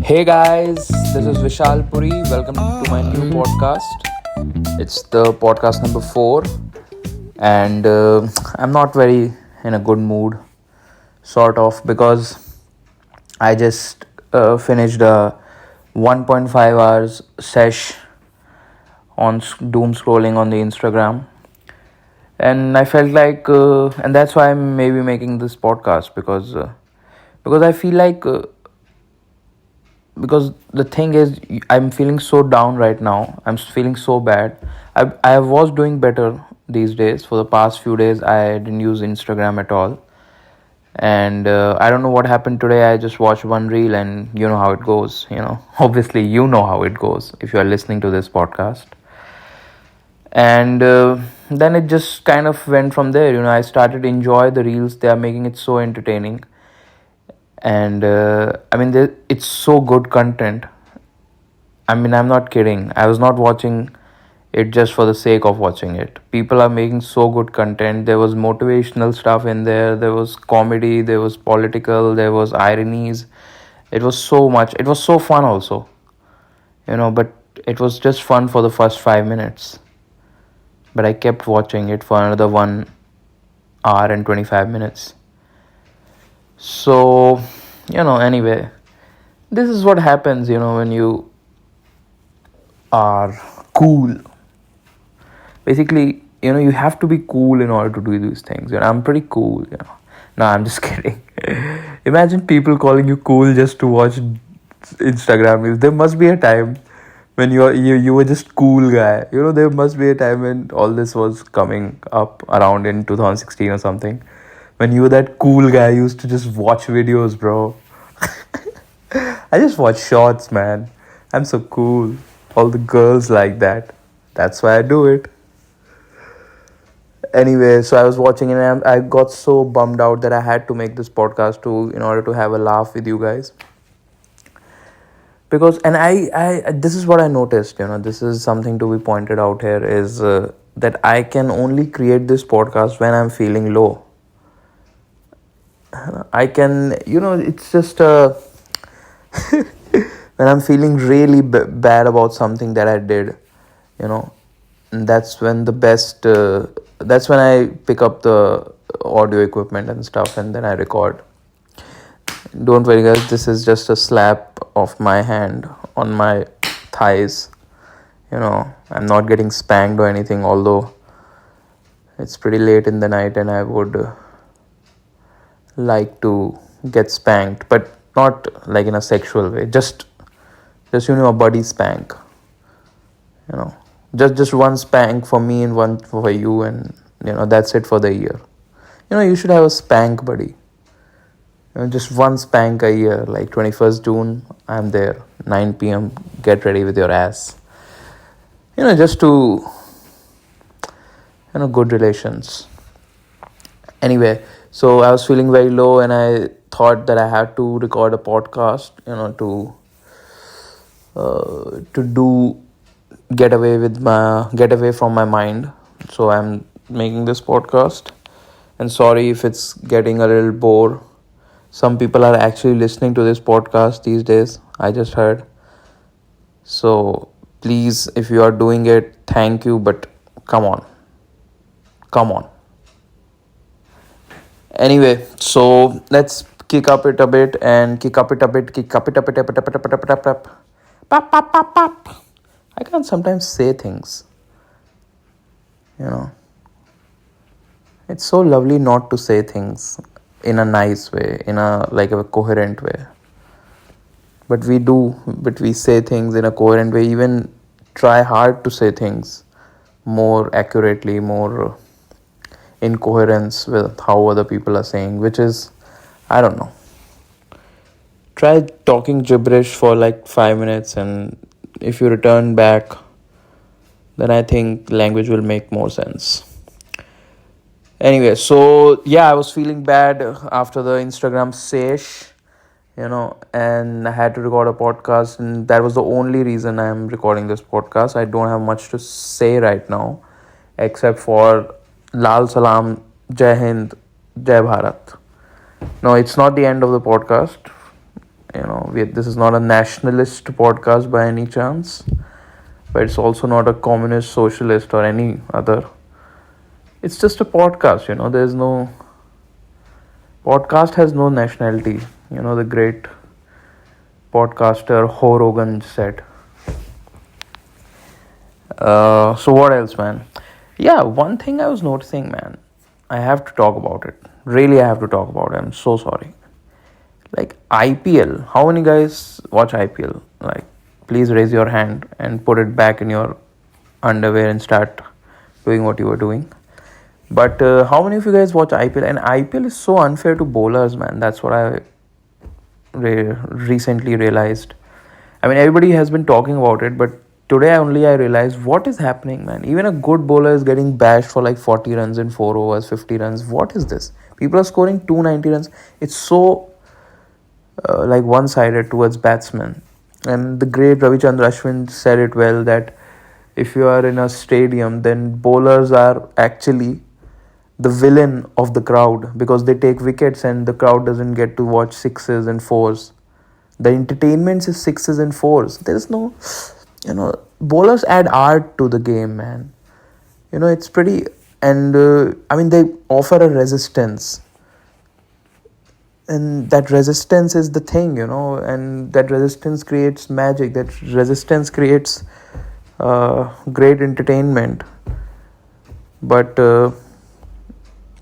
Hey guys, this is Vishal Puri. Welcome to my new podcast. It's the podcast number 4, and I'm not very in a good mood, sort of, because I just finished a 1.5 hours sesh on doom scrolling on the Instagram, and I felt like, and that's why I'm maybe making this podcast because I feel like. Because the thing is, I'm feeling so down right now. I'm feeling so bad. I was doing better these days. For the past few days I didn't use Instagram at all, and I don't know what happened today. I just watched one reel, and you know how it goes. Obviously you know how it goes if you are listening to this podcast. And then it just kind of went from there. I started to enjoy the reels. They are making it so entertaining, and I mean, it's so good content. I mean, I'm not kidding. I was not watching it just for the sake of watching it. People are making so good content. There was motivational stuff in there. There was comedy. There was political. There was ironies. It was so much. It was so fun also. But it was just fun for the first 5 minutes. But I kept watching it for another 1 hour and 25 minutes. So, anyway, this is what happens, when you are cool. Basically, you have to be cool in order to do these things. I'm pretty cool. No, I'm just kidding. Imagine people calling you cool just to watch Instagram reels. There must be a time when you were just cool guy. There must be a time when all this was coming up around in 2016 or something. When you were that cool guy, you used to just watch videos, bro. I just watch shorts, man. I'm so cool. All the girls like that. That's why I do it. Anyway, so I was watching it and I got so bummed out that I had to make this podcast in order to have a laugh with you guys. Because, and I this is what I noticed, this is something to be pointed out here, is that I can only create this podcast when I'm feeling low. I can, it's just when I'm feeling really bad about something that I did, and that's when that's when I pick up the audio equipment and stuff, and then I record. Don't worry guys, this is just a slap of my hand on my thighs. I'm not getting spanked or anything, although it's pretty late in the night and I would like to get spanked, but not like in a sexual way, just a buddy spank, just one spank for me and one for you, and that's it for the year. You should have a spank buddy, just one spank a year, like 21st June, I'm there, 9 p.m, get ready with your ass, just to good relations. Anyway, so I was feeling very low and I thought that I had to record a podcast, to get away from my mind. So I'm making this podcast, and sorry if it's getting a little bore. Some people are actually listening to this podcast these days, I just heard. So please, if you are doing it, thank you, but come on. Anyway, so let's kick up it a bit. I can't sometimes say things. It's so lovely not to say things in a nice way, in a coherent way. But we say things in a coherent way, even try hard to say things more accurately, more in coherence with how other people are saying, which is, I don't know. Try talking gibberish for like 5 minutes, and if you return back, then I think language will make more sense. Anyway, so yeah, I was feeling bad after the Instagram sesh, and I had to record a podcast, and that was the only reason I'm recording this podcast. I don't have much to say right now, except for Lal Salam, Jai Hind, Jai Bharat. No, it's not the end of the podcast. This is not a nationalist podcast by any chance, but it's also not a communist, socialist, or any other. It's just a podcast. There's no podcast has no nationality. The great podcaster Ho Rogan said. So what else, man? Yeah, one thing I was noticing, man. I have to talk about it. Really, I have to talk about it. I'm so sorry. Like IPL. How many guys watch IPL? Like, please raise your hand and put it back in your underwear and start doing what you were doing. But how many of you guys watch IPL? And IPL is so unfair to bowlers, man. That's what I recently realized. I mean, everybody has been talking about it, but today only I realized what is happening, man. Even a good bowler is getting bashed for like 40 runs in 4 overs, 50 runs. What is this? People are scoring 290 runs. It's so like one-sided towards batsmen. And the great Ravichandra Ashwin said it well, that if you are in a stadium, then bowlers are actually the villain of the crowd, because they take wickets and the crowd doesn't get to watch sixes and fours. The entertainment is sixes and fours. There is no, bowlers add art to the game, man. It's pretty, and they offer a resistance. And that resistance is the thing, and that resistance creates magic. That resistance creates great entertainment. But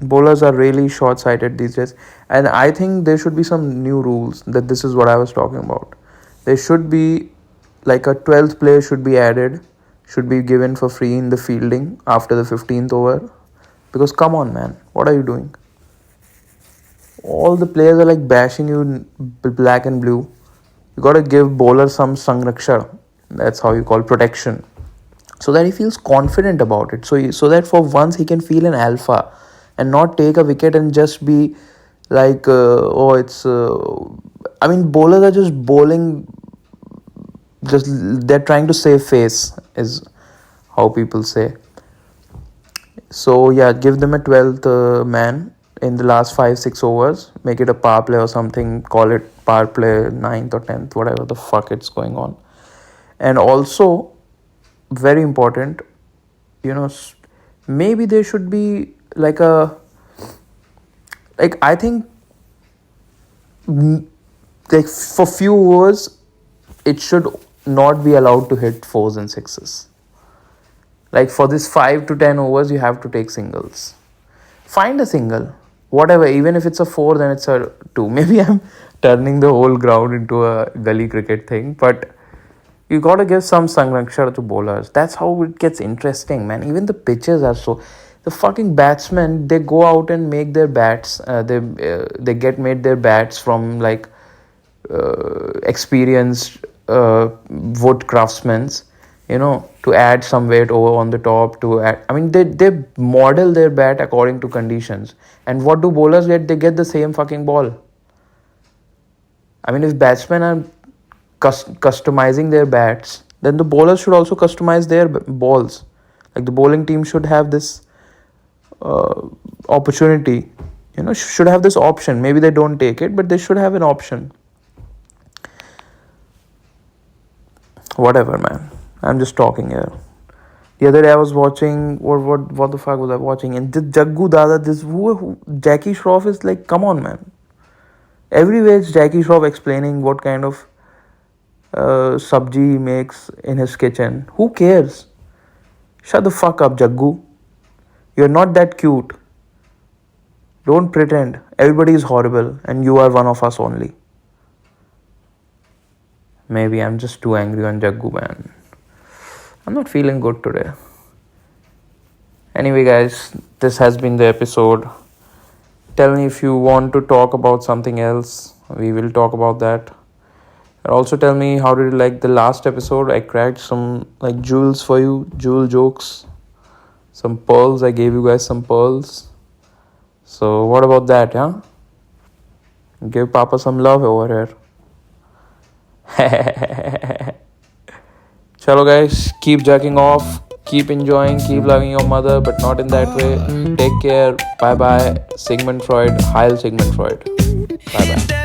bowlers are really short-sighted these days, and I think there should be some new rules. That this is what I was talking about. There should be like a 12th player should be added, should be given for free in the fielding after the 15th over. Because come on, man, what are you doing? All the players are like bashing you in black and blue. You gotta give bowler some sangrakshar. That's how you call protection, so that he feels confident about it. So that for once he can feel an alpha and not take a wicket and just be like, bowlers are just bowling. Just they're trying to save face, is how people say. So yeah, give them a 12th man in the last 5-6 overs. Make it a power play or something. Call it power play 9th or 10th, whatever the fuck it's going on. And also, very important, maybe there should be I think like for few overs it should not be allowed to hit fours and sixes. Like for this 5 to 10 overs you have to take singles. Find a single, whatever. Even if it's a 4, then it's a 2. Maybe I'm turning the whole ground into a gully cricket thing, but you gotta give some sangrakshar to bowlers. That's how it gets interesting, man. Even the pitches are so. The fucking batsmen, they go out and make their bats. They get made their bats from like experienced wood craftsmen. To add some weight over on the top. They model their bat according to conditions. And what do bowlers get? They get the same fucking ball. If batsmen are customizing their bats, then the bowlers should also customize their balls. Like the bowling team should have this opportunity, should have this option. Maybe they don't take it, but they should have an option. Whatever, man. I'm just talking here. The other day I was watching, what the fuck was I watching? And this Jaggu Dada, who Jackie Shroff is like, come on, man. Everywhere it's Jackie Shroff explaining what kind of sabji he makes in his kitchen. Who cares? Shut the fuck up, Jaggu. You're not that cute. Don't pretend. Everybody is horrible and you are one of us only. Maybe I'm just too angry on Jaggu, man. I'm not feeling good today. Anyway, guys, this has been the episode. Tell me if you want to talk about something else. We will talk about that. And also tell me how did you like the last episode. I cracked some like jewels for you, jewel jokes, some pearls. I gave you guys some pearls. So what about that, huh? Give Papa some love over here. Chalo guys, keep jacking off, keep enjoying, keep loving your mother, but not in that way. Take care. Bye bye. Sigmund Freud. Heil Sigmund Freud. Bye bye.